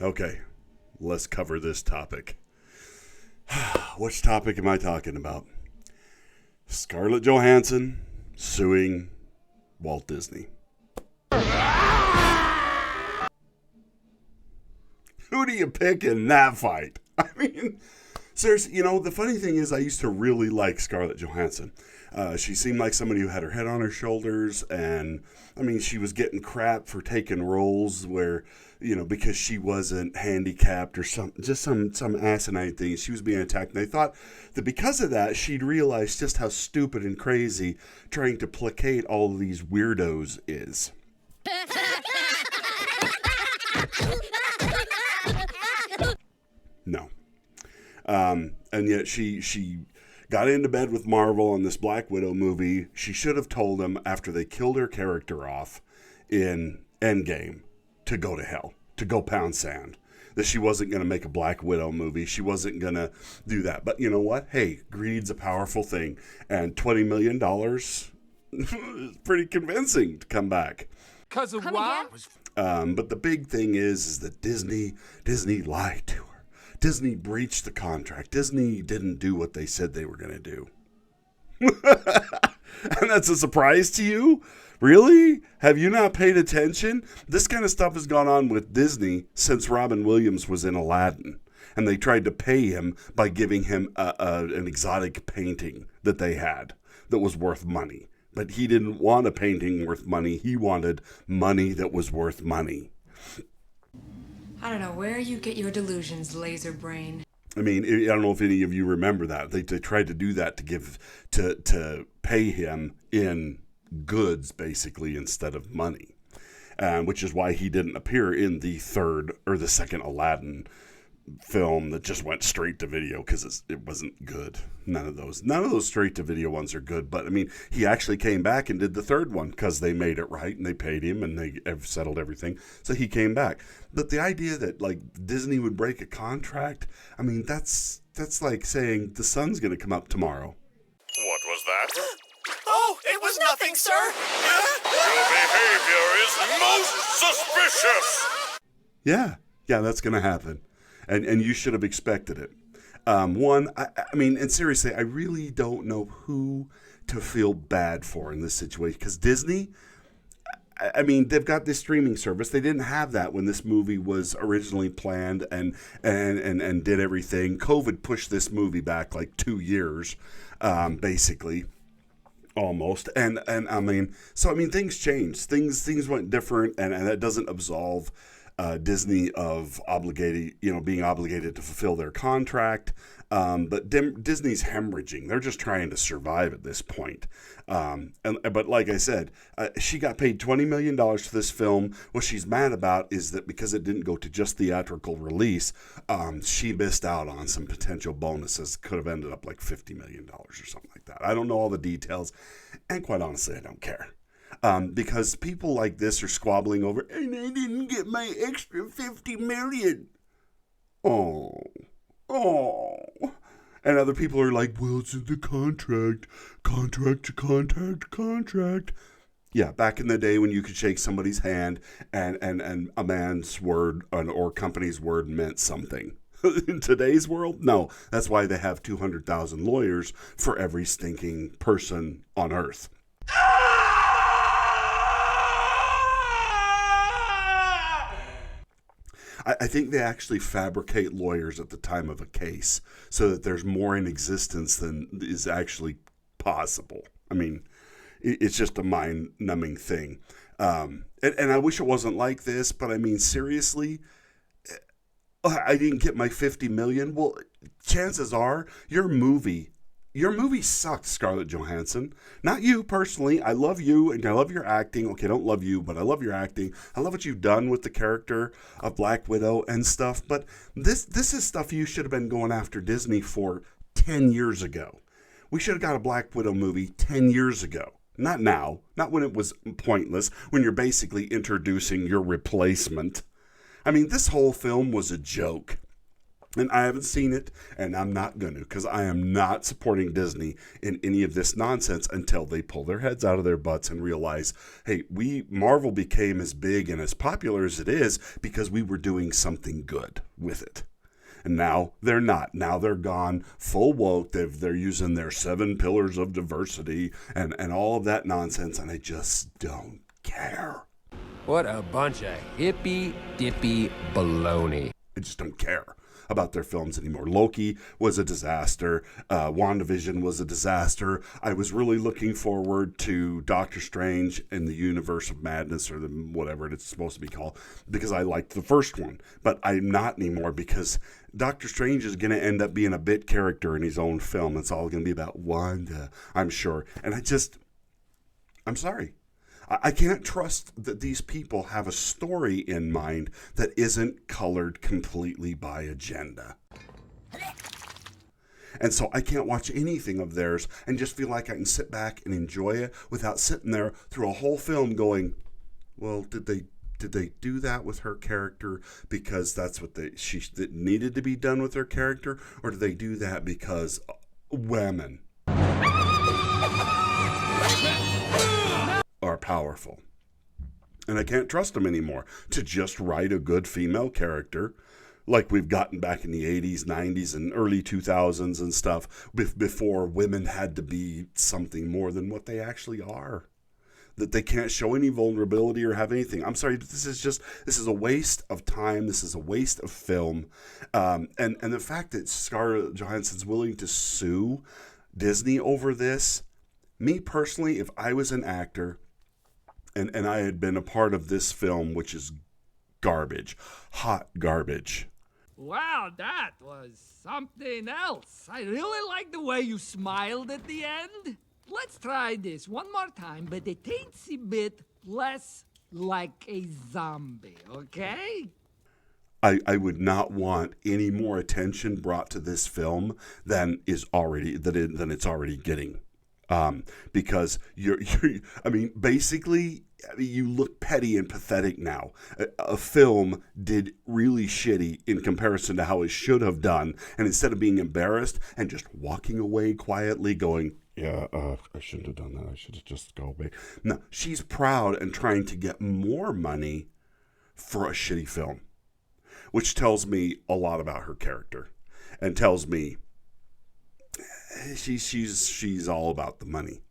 Okay, let's cover this topic. Which topic am I talking about? Scarlett Johansson suing Walt Disney. Who do you pick in that fight? I mean, seriously, the funny thing is I used to really like Scarlett Johansson. She seemed like somebody who had her head on her shoulders, and, I mean, she was getting crap for taking roles where, because she wasn't handicapped or some asinine thing. She was being attacked, and they thought that because of that, she'd realized just how stupid and crazy trying to placate all of these weirdos is. No. And yet she got into bed with Marvel on this Black Widow movie. She should have told them after they killed her character off in Endgame to go to hell, to go pound sand, that she wasn't going to make a Black Widow movie. She wasn't going to do that. But you know what? Hey, greed's a powerful thing. And $20 million is pretty convincing to come back. Because of what? But the big thing is that Disney lied to her. Disney breached the contract. Disney didn't do what they said they were going to do. And that's a surprise to you? Really? Have you not paid attention? This kind of stuff has gone on with Disney since Robin Williams was in Aladdin. And they tried to pay him by giving him an exotic painting that they had that was worth money. But he didn't want a painting worth money. He wanted money that was worth money. I don't know where you get your delusions, laser brain. I mean, I don't know if any of you remember that. They tried to do that to pay him in goods, basically, instead of money. Which is why he didn't appear in the third or the second Aladdin film that just went straight to video because it wasn't good. None of those straight to video ones are good. But I mean, he actually came back and did the third one because they made it right and they paid him and they settled everything. So he came back. But the idea that like Disney would break a contract, I mean, that's like saying the sun's going to come up tomorrow. What was that? Oh, it was nothing, sir. Your behavior is most suspicious. Yeah, that's going to happen. And you should have expected it. I mean, and seriously, I really don't know who to feel bad for in this situation. Because Disney, I mean, they've got this streaming service. They didn't have that when this movie was originally planned and did everything. COVID pushed this movie back like 2 years, basically. Almost. And I mean, things changed. Things went different, and that doesn't absolve Disney of being obligated to fulfill their contract. But Disney's hemorrhaging. They're just trying to survive at this point. But like I said, she got paid $20 million for this film. What she's mad about is that because it didn't go to just theatrical release, she missed out on some potential bonuses. Could have ended up like $50 million or something like that. I don't know all the details. And quite honestly, I don't care. Because people like this are squabbling over, and I didn't get my extra $50 million. Oh. And other people are like, well, it's in the contract. Contract. Yeah, back in the day when you could shake somebody's hand and a man's word or company's word meant something. In today's world, no. That's why they have 200,000 lawyers for every stinking person on earth. I think they actually fabricate lawyers at the time of a case so that there's more in existence than is actually possible. I mean, it's just a mind-numbing thing. And I wish it wasn't like this, but I mean, seriously, I didn't get my $50 million. Well, chances are your movie sucked, Scarlett Johansson. Not you personally. I love you and I love your acting. Okay, I don't love you, but I love your acting. I love what you've done with the character of Black Widow and stuff. But this is stuff you should have been going after Disney for 10 years ago. We should have got a Black Widow movie 10 years ago. Not now. Not when it was pointless, when you're basically introducing your replacement. I mean, this whole film was a joke. And I haven't seen it, and I'm not going to, because I am not supporting Disney in any of this nonsense until they pull their heads out of their butts and realize, hey, Marvel became as big and as popular as it is because we were doing something good with it. And now they're not. Now they're gone full woke. They're using their 7 pillars of diversity and all of that nonsense, and I just don't care. What a bunch of hippy-dippy baloney. I just don't care about their films anymore. Loki was a disaster. WandaVision was a disaster. I was really looking forward to Doctor Strange in the Universe of Madness, or whatever it's supposed to be called, because I liked the first one. But I'm not anymore, because Doctor Strange is going to end up being a bit character in his own film. It's all going to be about Wanda, I'm sure. And I'm sorry. I can't trust that these people have a story in mind that isn't colored completely by agenda. And so I can't watch anything of theirs and just feel like I can sit back and enjoy it without sitting there through a whole film going, well, did they do that with her character because that's what that needed to be done with her character, or did they do that because women are powerful? And I can't trust them anymore to just write a good female character like we've gotten back in the 80s, 90s, and early 2000s and stuff, before women had to be something more than what they actually are. That they can't show any vulnerability or have anything. I'm sorry, this is a waste of time. This is a waste of film. And the fact that Scarlett Johansson's willing to sue Disney over this, me personally, if I was an actor and I had been a part of this film, which is garbage, hot garbage. Wow, that was something else. I really like the way you smiled at the end. Let's try this one more time, but a teensy bit less like a zombie, okay? I would not want any more attention brought to this film than it's already getting. Because basically, you look petty and pathetic now. A film did really shitty in comparison to how it should have done. And instead of being embarrassed and just walking away quietly going, yeah, I shouldn't have done that. I should have just go away. No, she's proud and trying to get more money for a shitty film, which tells me a lot about her character and tells me she's all about the money.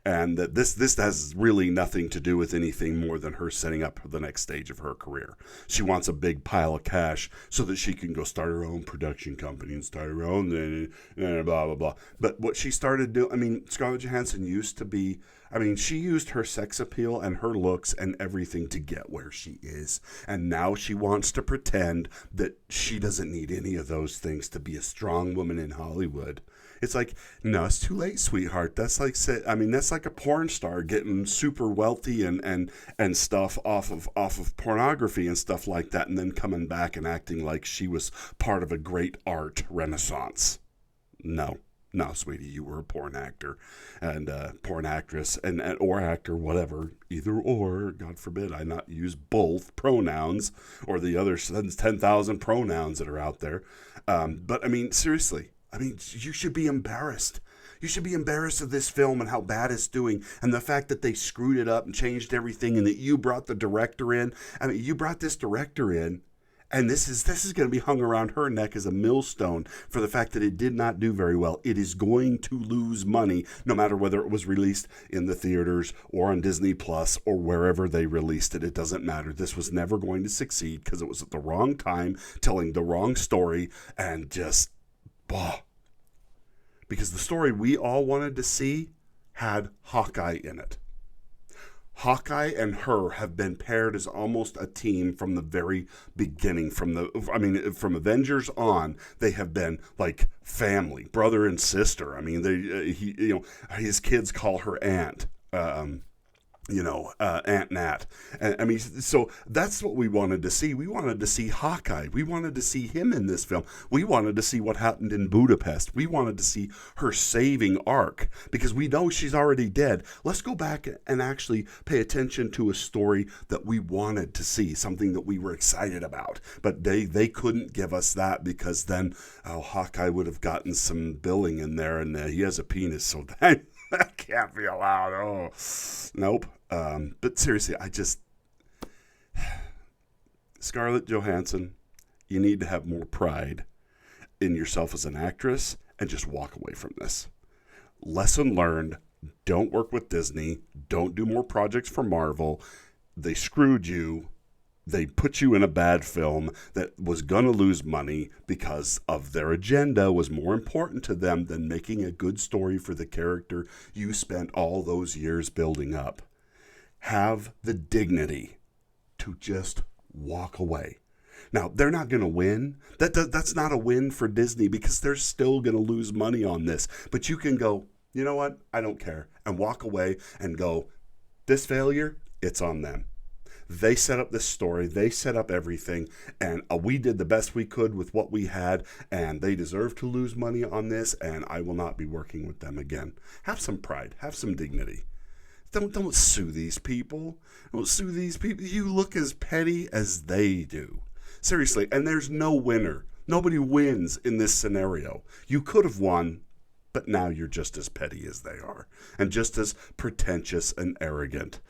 And that this has really nothing to do with anything more than her setting up the next stage of her career. She wants a big pile of cash so that she can go start her own production company and start her own blah, blah, blah. But what she started doing, Scarlett Johansson used to be, she used her sex appeal and her looks and everything to get where she is. And now she wants to pretend that she doesn't need any of those things to be a strong woman in Hollywood. It's like, no, it's too late, sweetheart. That's like a porn star getting super wealthy and stuff off of pornography and stuff like that, and then coming back and acting like she was part of a great art renaissance. No, sweetie, you were a porn actor and porn actress and or actor, whatever, either or. God forbid I not use both pronouns or the other 10,000 pronouns that are out there. But seriously. You should be embarrassed. You should be embarrassed of this film and how bad it's doing, and the fact that they screwed it up and changed everything, and that you brought the director in. You brought this director in, and this is going to be hung around her neck as a millstone for the fact that it did not do very well. It is going to lose money, no matter whether it was released in the theaters or on Disney Plus or wherever they released it. It doesn't matter. This was never going to succeed because it was at the wrong time, telling the wrong story, and just because the story we all wanted to see had Hawkeye in it. Hawkeye and her have been paired as almost a team from the very beginning. From Avengers on, they have been like family, brother and sister. His kids call her aunt. Aunt Nat. And, I mean, so that's what we wanted to see. We wanted to see Hawkeye. We wanted to see him in this film. We wanted to see what happened in Budapest. We wanted to see her saving arc because we know she's already dead. Let's go back and actually pay attention to a story that we wanted to see, something that we were excited about. But they couldn't give us that because then Hawkeye would have gotten some billing in there, and he has a penis, so that can't be allowed. Oh, nope. But seriously, Scarlett Johansson, you need to have more pride in yourself as an actress and just walk away from this. Lesson learned. Don't work with Disney. Don't do more projects for Marvel. They screwed you. They put you in a bad film that was going to lose money because of their agenda was more important to them than making a good story for the character you spent all those years building up. Have the dignity to just walk away. Now, they're not going to win. That's not a win for Disney because they're still going to lose money on this. But you can go, you know what? I don't care. And walk away and go, this failure, it's on them. They set up this story. They set up everything. And we did the best we could with what we had. And they deserve to lose money on this. And I will not be working with them again. Have some pride. Have some dignity. Don't sue these people. Don't sue these people. You look as petty as they do. Seriously, and there's no winner. Nobody wins in this scenario. You could have won, but now you're just as petty as they are. And just as pretentious and arrogant.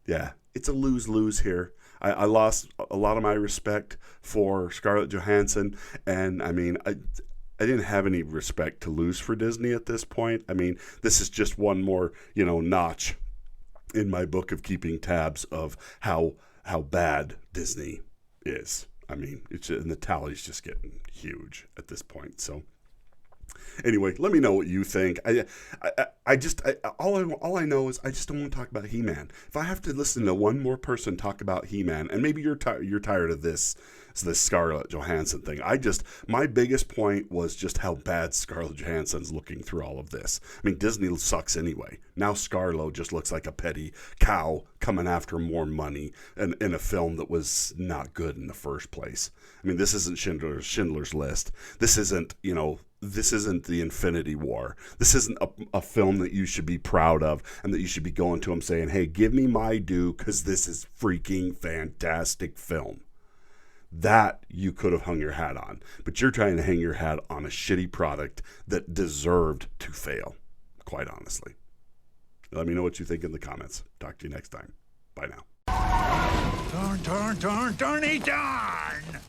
Yeah, it's a lose-lose here. I lost a lot of my respect for Scarlett Johansson, and I mean, I didn't have any respect to lose for Disney at this point. I mean, this is just one more, notch in my book of keeping tabs of how bad Disney is. I mean, and the tally's just getting huge at this point. So anyway, let me know what you think. All I know is I just don't want to talk about He-Man. If I have to listen to one more person talk about He-Man, and maybe you're tired of this Scarlett Johansson thing. My biggest point was just how bad Scarlett Johansson's looking through all of this. I mean, Disney sucks anyway. Now Scarlett just looks like a petty cow coming after more money in a film that was not good in the first place. I mean, this isn't Schindler's List. This isn't the Infinity War. This isn't a film that you should be proud of and that you should be going to them saying, hey, give me my due because this is freaking fantastic film. That you could have hung your hat on. But you're trying to hang your hat on a shitty product that deserved to fail, quite honestly. Let me know what you think in the comments. Talk to you next time. Bye now. Darn, darn, darn, darn, darn!